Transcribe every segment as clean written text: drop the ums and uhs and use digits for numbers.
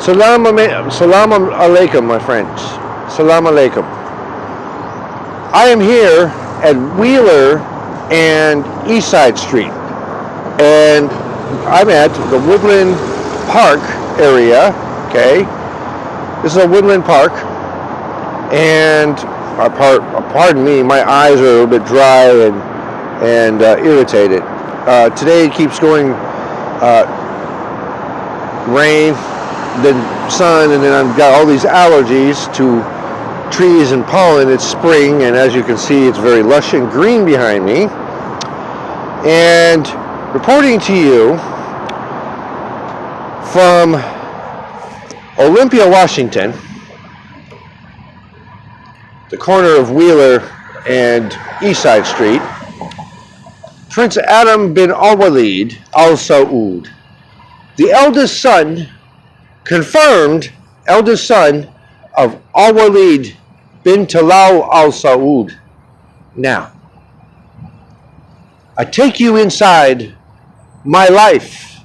Salam alaikum, my friends. Salam alaikum. I am here at Wheeler and Eastside Street, and I'm at the Woodland Park area. Okay, this is a Woodland Park, and pardon me, my eyes are a little bit dry and irritated. Today it keeps going rain, then sun, and then I've got all these allergies to trees and pollen. It's spring, and as you can see, it's very lush and green behind me. And reporting to you from Olympia, Washington, the corner of Wheeler and Eastside Street, Prince Adam bin Alwaleed Al Saud, the confirmed eldest son of Alwaleed bin Talal Al Saud. Now, I take you inside my life,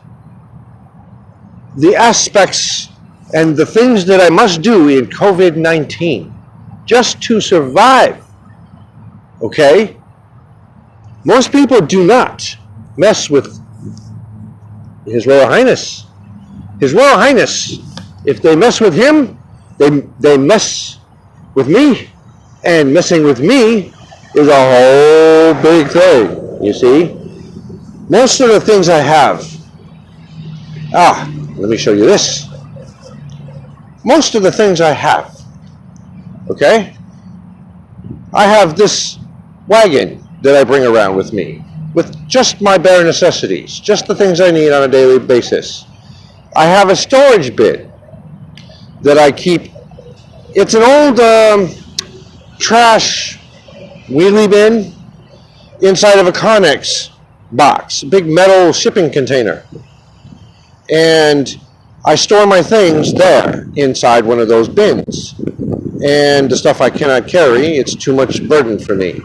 the aspects and the things that I must do in COVID-19 just to survive. Okay? Most people do not mess with His Royal Highness. His Royal Highness, if they mess with him, they mess with me. And messing with me is a whole big thing, you see. Most of the things I have, let me show you this. Most of the things I have, okay? I have this wagon that I bring around with me, with just my bare necessities, just the things I need on a daily basis. I have a storage bin that I keep. It's an old trash wheelie bin inside of a Connex box, a big metal shipping container. And I store my things there inside one of those bins. And the stuff I cannot carry, it's too much burden for me.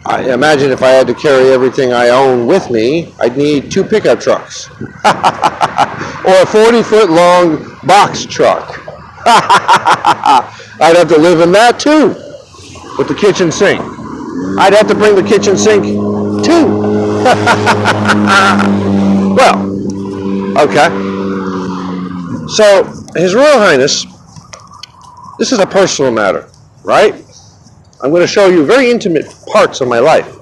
I imagine if I had to carry everything I own with me, I'd need 2 pickup trucks. Or a 40-foot long box truck. I'd have to live in that too, with the kitchen sink. I'd have to bring the kitchen sink too. Well, okay. So, His Royal Highness, this is a personal matter, right? I'm going to show you very intimate parts of my life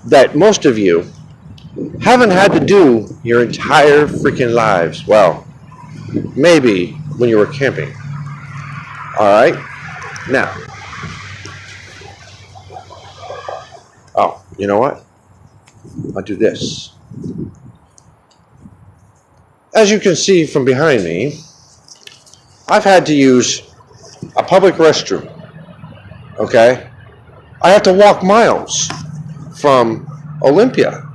that most of you haven't had to do your entire freaking lives. Well, maybe when you were camping. All right? Now. Oh, you know what? I'll do this. As you can see from behind me, I've had to use a public restroom. Okay? I have to walk miles from Olympia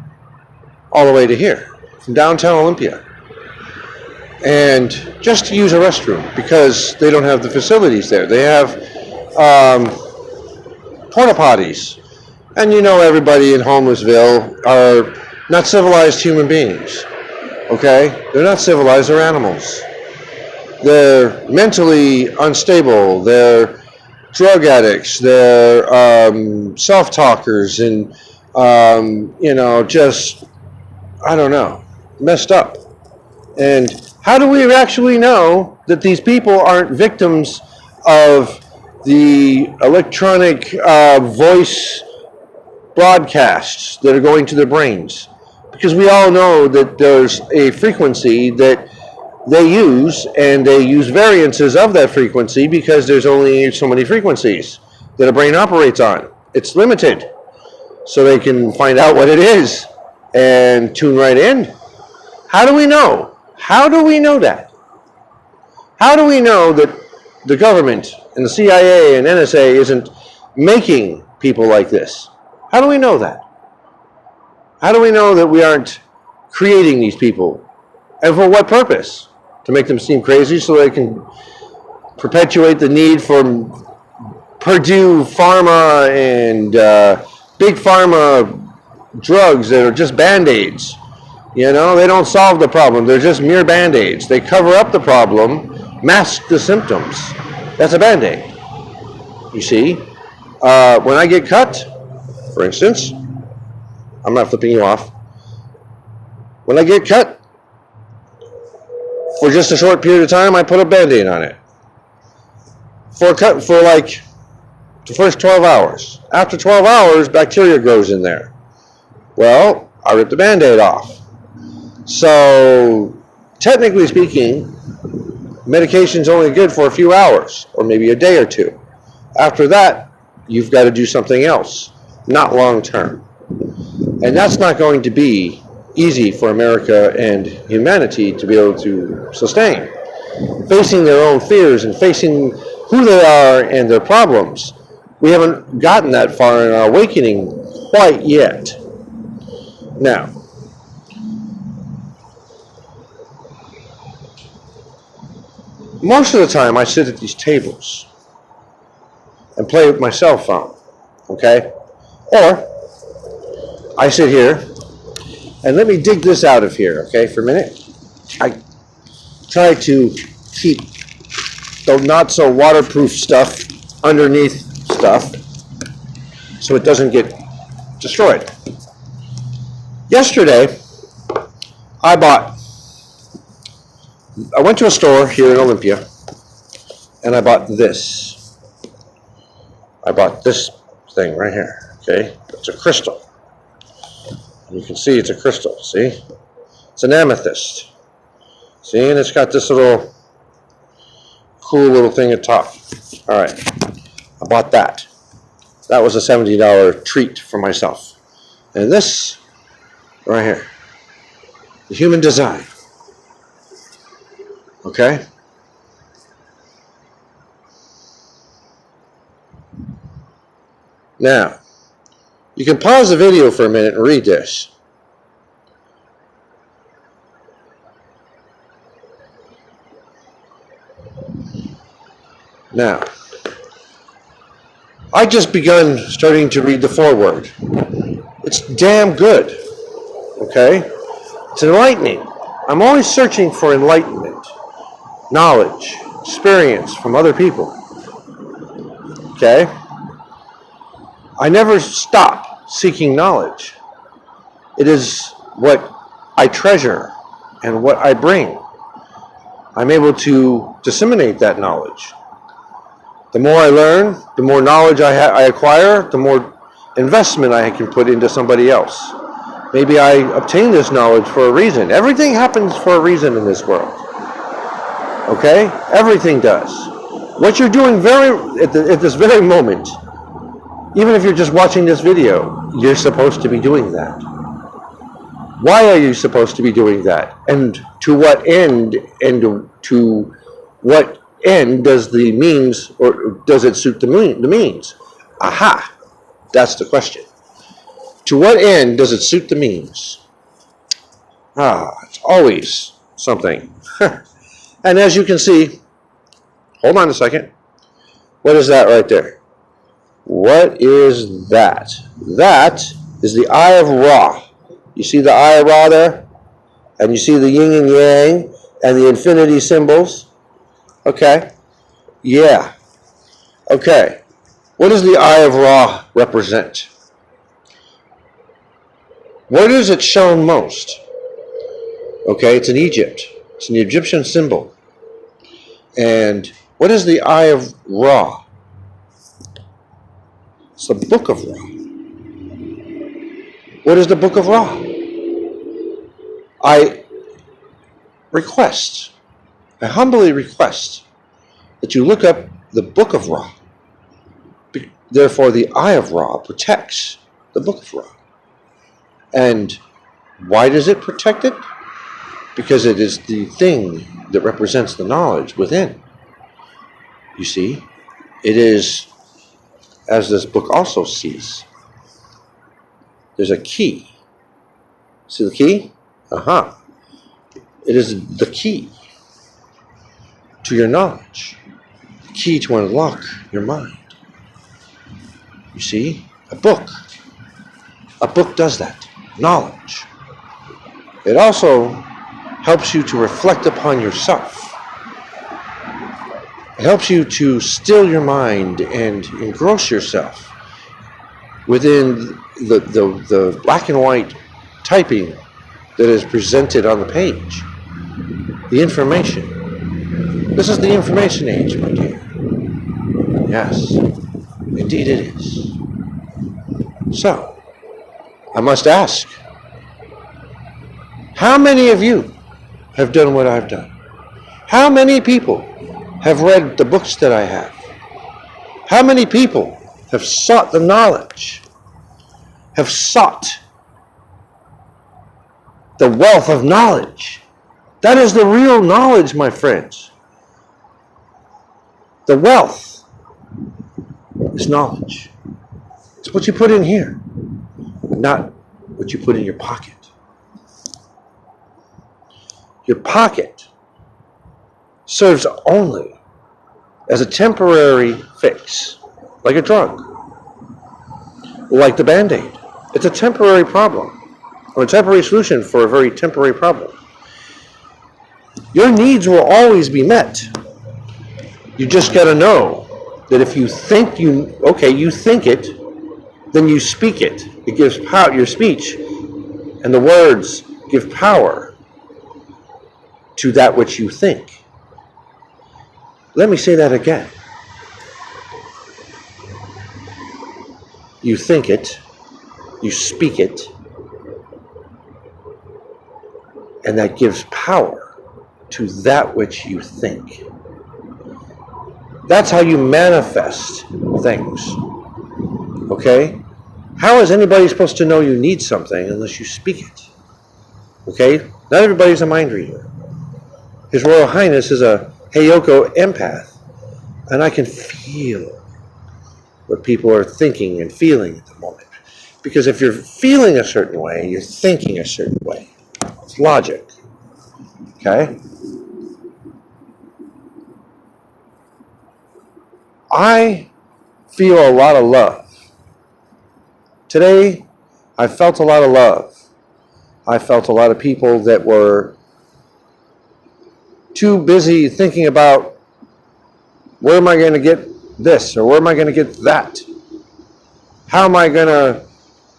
all the way to here, from downtown Olympia. And just to use a restroom, because they don't have the facilities there. They have porta potties. And you know everybody in Homelessville are not civilized human beings. Okay? They're not civilized, they're animals. They're mentally unstable, they're drug addicts, they're self-talkers, and just, I don't know, messed up. And how do we actually know that these people aren't victims of the electronic voice broadcasts that are going to their brains? Because we all know that there's a frequency that they use, and they use variances of that frequency because there's only so many frequencies that a brain operates on. It's limited. So they can find out what it is and tune right in. How do we know? How do we know that? How do we know that the government and the CIA and NSA isn't making people like this? How do we know that? How do we know that we aren't creating these people? And for what purpose? To make them seem crazy so they can perpetuate the need for Purdue Pharma and Big Pharma drugs that are just Band-Aids. You know, they don't solve the problem. They're just mere band-aids. They cover up the problem, mask the symptoms. That's a band-aid. You see? When I get cut, for instance, I'm not flipping you off. When I get cut, for just a short period of time, I put a band-aid on it. For like the first 12 hours. After 12 hours, bacteria grows in there. Well, I rip the band-aid off. So, technically speaking, medication's only good for a few hours, or maybe a day or two. After that, you've got to do something else, not long term. And that's not going to be easy for America and humanity to be able to sustain. Facing their own fears and facing who they are and their problems, we haven't gotten that far in our awakening quite yet. Now, most of the time I sit at these tables and play with my cell phone, okay? Or I sit here and let me dig this out of here, okay, for a minute. I try to keep the not so waterproof stuff underneath stuff so it doesn't get destroyed. Yesterday, I went to a store here in Olympia and I bought this. I bought this thing right here, okay? It's a crystal. You can see it's a crystal, see? It's an amethyst. See, and it's got this little cool little thing at top. All right, I bought that. That was a $70 treat for myself. And this right here, the human design. Okay? Now, you can pause the video for a minute and read this. Now, I just begun starting to read the foreword. It's damn good, okay? It's enlightening. I'm always searching for enlightenment, knowledge, experience from other people, okay? I never stop seeking knowledge. It is what I treasure and what I bring. I'm able to disseminate that knowledge. The more I learn, the more knowledge I acquire, the more investment I can put into somebody else. Maybe I obtain this knowledge for a reason. Everything happens for a reason in this world. Okay? Everything does. What you're doing at this very moment, even if you're just watching this video, you're supposed to be doing that. Why are you supposed to be doing that? And to what end? And to what end does the means, or does it suit the means? Aha! That's the question. To what end does it suit the means? It's always something. And as you can see, hold on a second. What is that right there? What is that? That is the Eye of Ra. You see the Eye of Ra there? And you see the yin and yang and the infinity symbols? Okay. Yeah. Okay. What does the Eye of Ra represent? Where is it shown most? Okay, it's in Egypt. It's an Egyptian symbol. And what is the Eye of Ra? It's the Book of Ra. What is the Book of Ra? I humbly request that you look up the Book of Ra. Therefore, the Eye of Ra protects the Book of Ra. And why does it protect it? Because it is the thing that represents the knowledge within. You see, it is, as this book also sees, there's a key. See the key? It is the key to your knowledge, the key to unlock your mind. You see, a book does that. Knowledge. It also helps you to reflect upon yourself. It helps you to still your mind and engross yourself within the black and white typing that is presented on the page. The information. This is the information age, my dear. Yes, indeed it is. So, I must ask, how many of you have done what I've done? How many people have read the books that I have? How many people have sought the knowledge, have sought the wealth of knowledge? That is the real knowledge, my friends. The wealth is knowledge. It's what you put in here, not what you put in your pocket. Your pocket serves only as a temporary fix, like a drug, like the Band-Aid. It's a temporary problem, or a temporary solution for a very temporary problem. Your needs will always be met. You just got to know that if you think you think it, then you speak it. It gives power, your speech, and the words give power to that which you think. Let me say that again. You think it, you speak it, and that gives power to that which you think. That's how you manifest things. Okay? How is anybody supposed to know you need something unless you speak it? Okay? Not everybody's a mind reader. His Royal Highness is a Heiyoko empath, and I can feel what people are thinking and feeling at the moment. Because if you're feeling a certain way, you're thinking a certain way. It's logic. Okay? I feel a lot of love. Today, I felt a lot of love. I felt a lot of people that were too busy thinking about where am I going to get this or where am I going to get that? How am I going to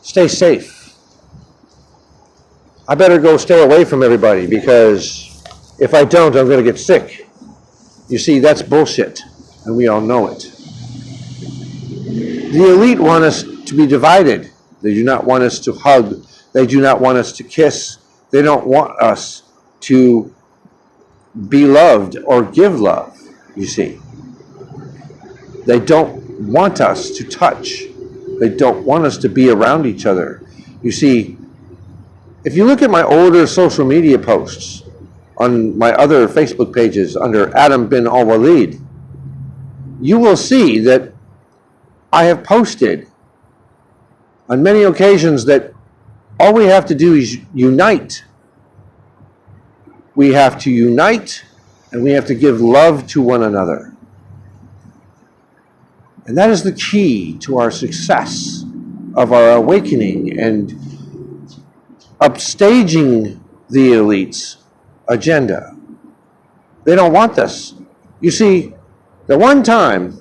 stay safe? I better go stay away from everybody because if I don't, I'm going to get sick. You see, that's bullshit, and we all know it. The elite want us to be divided. They do not want us to hug. They do not want us to kiss. They don't want us to be loved or give love, you see. They don't want us to touch. They don't want us to be around each other. You see, if you look at my older social media posts on my other Facebook pages under Adam bin Alwaleed, you will see that I have posted on many occasions that all we have to do is unite. We have to unite and we have to give love to one another. And that is the key to our success of our awakening and upstaging the elite's agenda. They don't want this. You see, the one time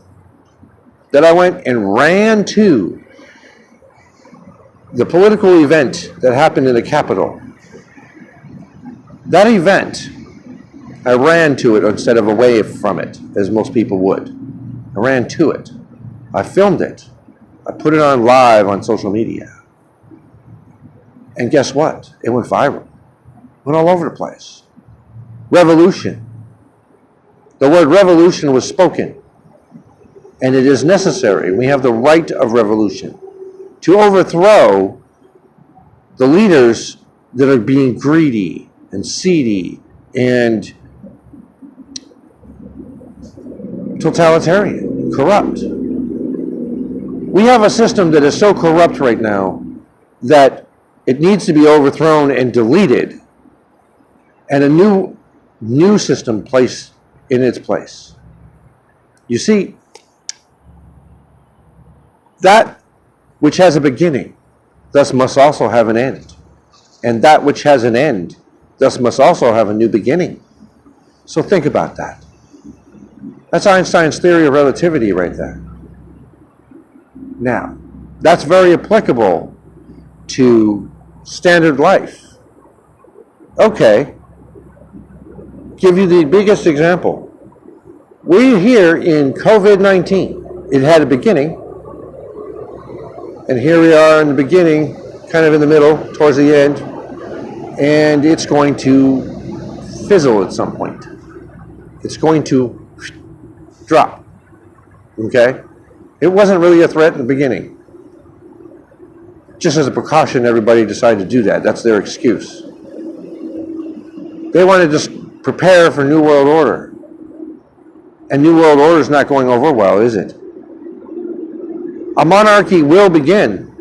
that I went and ran to the political event that happened in the Capitol, that event, I ran to it instead of away from it, as most people would. I ran to it. I filmed it. I put it on live on social media. And guess what? It went viral. It went all over the place. Revolution. The word revolution was spoken. And it is necessary. We have the right of revolution to overthrow the leaders that are being greedy and seedy and totalitarian, corrupt. We have a system that is so corrupt right now that it needs to be overthrown and deleted, and a new system placed in its place. You see, that which has a beginning, thus must also have an end. and that which has an end thus must also have a new beginning. So think about that. That's Einstein's theory of relativity right there. Now, that's very applicable to standard life. Okay, give you the biggest example. We're here in COVID-19. It had a beginning, and here we are in the beginning, kind of in the middle, towards the end, and it's going to fizzle at some point. It's going to drop, okay? It wasn't really a threat in the beginning. Just as a precaution, everybody decided to do that. That's their excuse. They want to just prepare for New World Order. And New World Order is not going over well, is it? A monarchy will begin,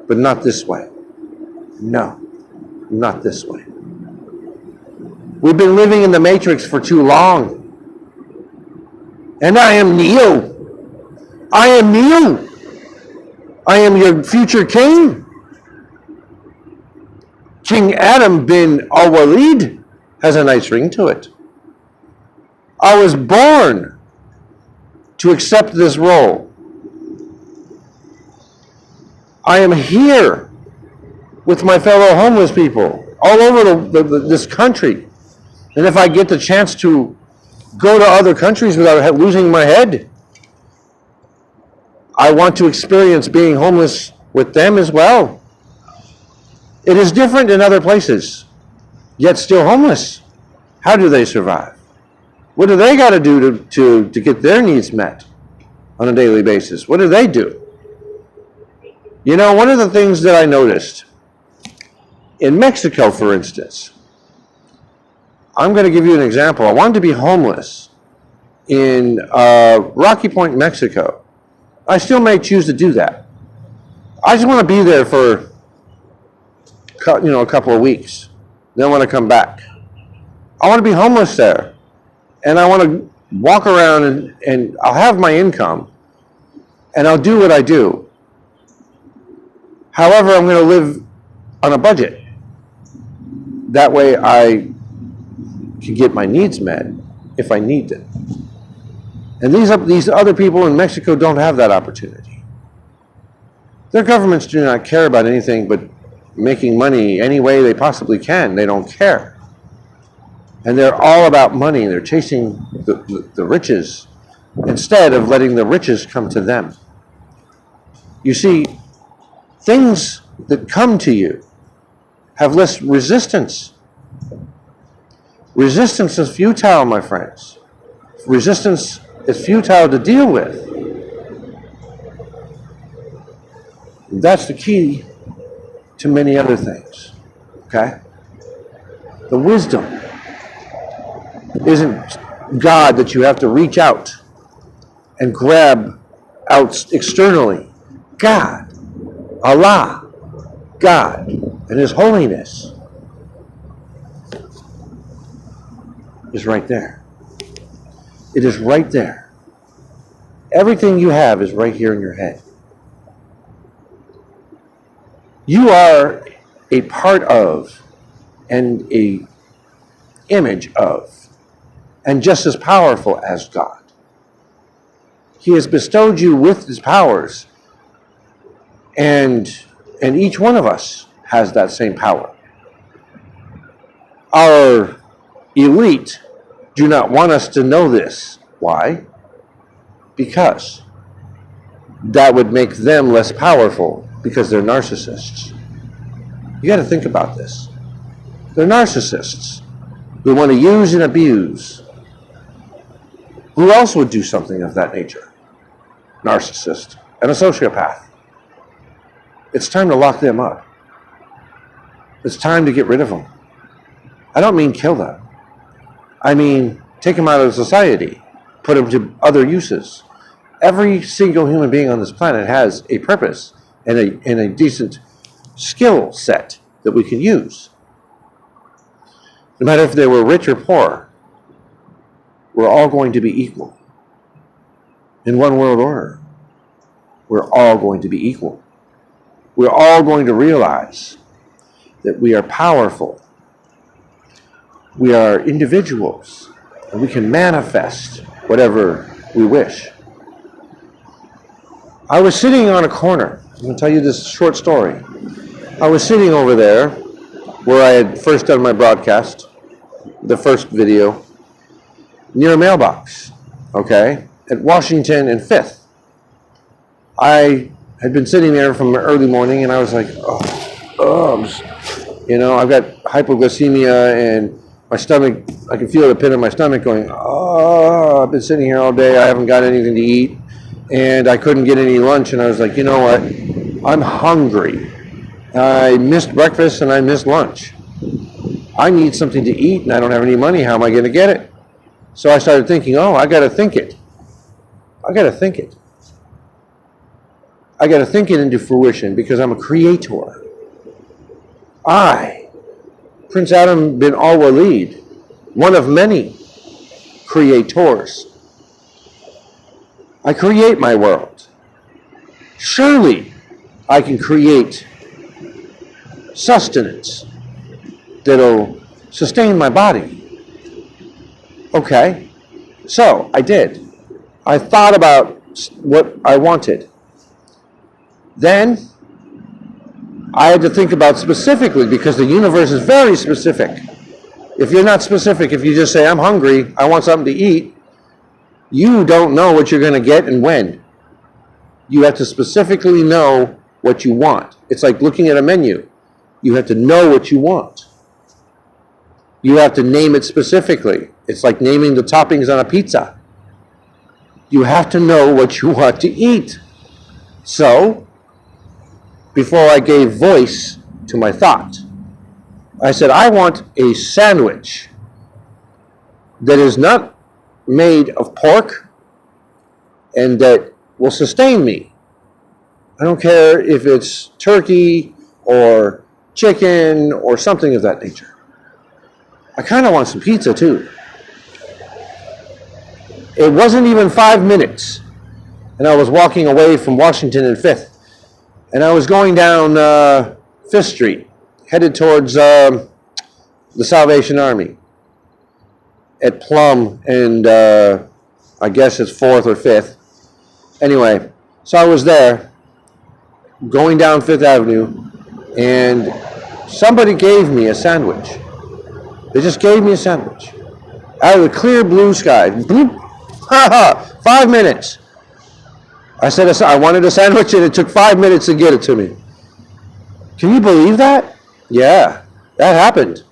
but not this way. No, not this way. We've been living in the Matrix for too long. And I am Neo. I am Neo. I am your future king. King Adam bin Alwaleed has a nice ring to it. I was born to accept this role. I am here with my fellow homeless people all over this country. And if I get the chance to go to other countries without losing my head, I want to experience being homeless with them as well. It is different in other places, yet still homeless. How do they survive? What do they got to do to get their needs met on a daily basis? What do they do? You know, one of the things that I noticed in Mexico, for instance, I'm going to give you an example. I wanted to be homeless in Rocky Point, Mexico. I still may choose to do that. I just want to be there for a couple of weeks. Then I want to come back. I want to be homeless there. And I want to walk around and I'll have my income and I'll do what I do. However, I'm going to live on a budget. That way I can get my needs met if I need them. And these other people in Mexico don't have that opportunity. Their governments do not care about anything but making money any way they possibly can. They don't care. And they're all about money. They're chasing the riches instead of letting the riches come to them. You see, things that come to you have less resistance. Resistance is futile, my friends. Resistance is futile to deal with. That's the key to many other things, okay? The wisdom isn't God that you have to reach out and grab out externally. God, Allah, God, and His holiness is right there. It is right there. Everything you have is right here in your head. You are a part of and a image of and just as powerful as God. He has bestowed you with His powers, and each one of us has that same power. Our elite do not want us to know this. Why? Because that would make them less powerful, because they're narcissists. You got to think about this. They're narcissists who want to use and abuse. Who else would do something of that nature? Narcissist and a sociopath. It's time to lock them up. It's time to get rid of them. I don't mean kill them. I mean take them out of society, put them to other uses. Every single human being on this planet has a purpose and a decent skill set that we can use. No matter if they were rich or poor, we're all going to be equal. In one world order, we're all going to be equal. We're all going to realize that we are powerful. We are individuals, and we can manifest whatever we wish. I was sitting on a corner. I'm going to tell you this short story. I was sitting over there where I had first done my broadcast, the first video, near a mailbox, okay, at Washington and 5th. I had been sitting there from early morning, and I was like, I've got hypoglycemia, and my stomach, I can feel the pit in my stomach going, I've been sitting here all day, I haven't got anything to eat, and I couldn't get any lunch, and I was like, you know what, I'm hungry. I missed breakfast and I missed lunch. I need something to eat, and I don't have any money. How am I going to get it? So I started thinking, I got to think it. I got to think it into fruition, because I'm a creator. I, Prince Adam bin Alwaleed, one of many creators. I create my world. Surely I can create sustenance that'll sustain my body. Okay, so I did. I thought about what I wanted. Then I had to think about specifically, because the universe is very specific. If you're not specific, if you just say, I'm hungry, I want something to eat, you don't know what you're going to get and when. You have to specifically know what you want. It's like looking at a menu. You have to know what you want. You have to name it specifically. It's like naming the toppings on a pizza. You have to know what you want to eat. So, before I gave voice to my thought, I said, I want a sandwich that is not made of pork and that will sustain me. I don't care if it's turkey or chicken or something of that nature. I kind of want some pizza too. It wasn't even 5 minutes, and I was walking away from Washington and 5th, and I was going down 5th Street, headed towards the Salvation Army at Plum and I guess it's 4th or 5th. Anyway, so I was there, going down 5th Avenue, and somebody gave me a sandwich. They just gave me a sandwich. Out of the clear blue sky. Bloop. 5 minutes. I said I wanted a sandwich, and it took 5 minutes to get it to me. Can you believe that? Yeah, that happened.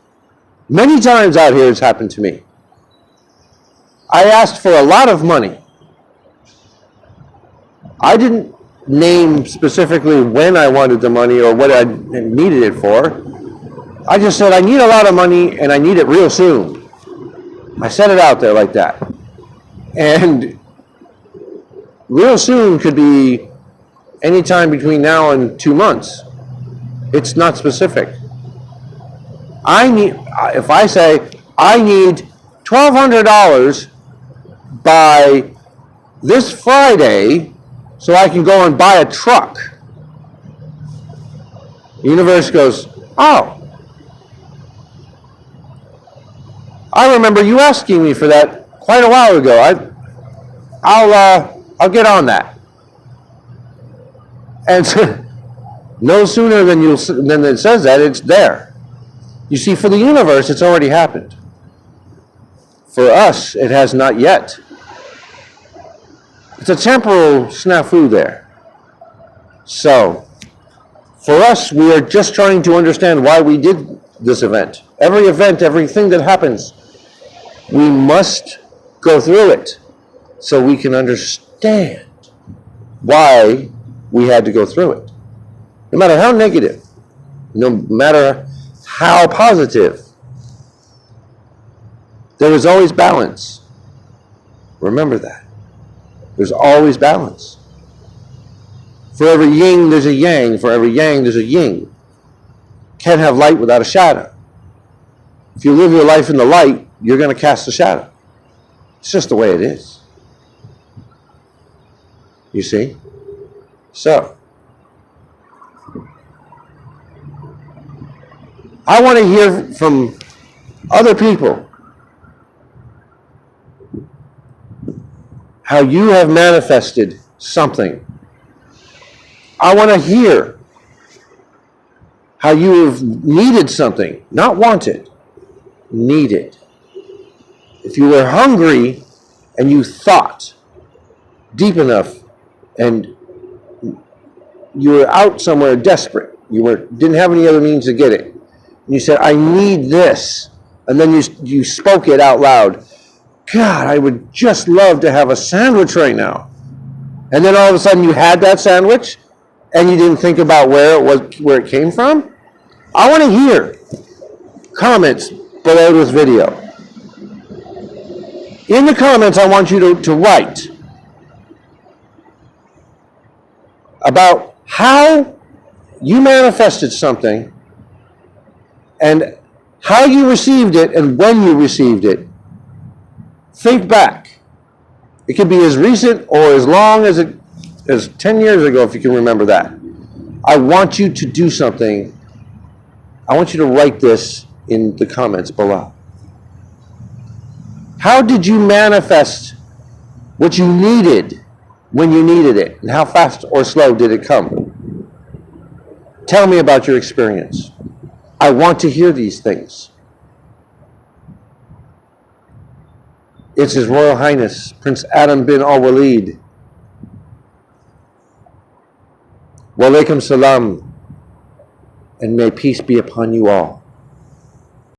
Many times out here it's happened to me. I asked for a lot of money. I didn't name specifically when I wanted the money or what I needed it for. I just said, I need a lot of money and I need it real soon. I set it out there like that. And real soon could be any time between now and 2 months. It's not specific. If I say, I need $1,200 by this Friday so I can go and buy a truck, the universe goes, oh, I remember you asking me for that quite a while ago. I'll get on that. And so, no sooner than it says that, it's there. You see, for the universe, it's already happened. For us, it has not yet. It's a temporal snafu there. So, for us, we are just trying to understand why we did this event. Every event, everything that happens, we must go through it so we can understand why we had to go through it. No matter how negative, no matter how positive, there is always balance. Remember that. There's always balance. For every yin, there's a yang. For every yang, there's a yin. Can't have light without a shadow. If you live your life in the light, you're going to cast the shadow. It's just the way it is. You see? So, I want to hear from other people how you have manifested something. I want to hear how you have needed something, not wanted, needed. If you were hungry and you thought deep enough and you were out somewhere desperate, didn't have any other means to get it, and you said, I need this, and then you spoke it out loud. God, I would just love to have a sandwich right now. And then all of a sudden you had that sandwich and you didn't think about where it came from. I want to hear comments below this video. In the comments, I want you to write about how you manifested something and how you received it and when you received it. Think back. It could be as recent or as long as 10 years ago, if you can remember that. I want you to do something. I want you to write this in the comments below. How did you manifest what you needed when you needed it? And how fast or slow did it come? Tell me about your experience. I want to hear these things. It's His Royal Highness, Prince Adam bin Alwaleed. Wa alaikum salam, and may peace be upon you all.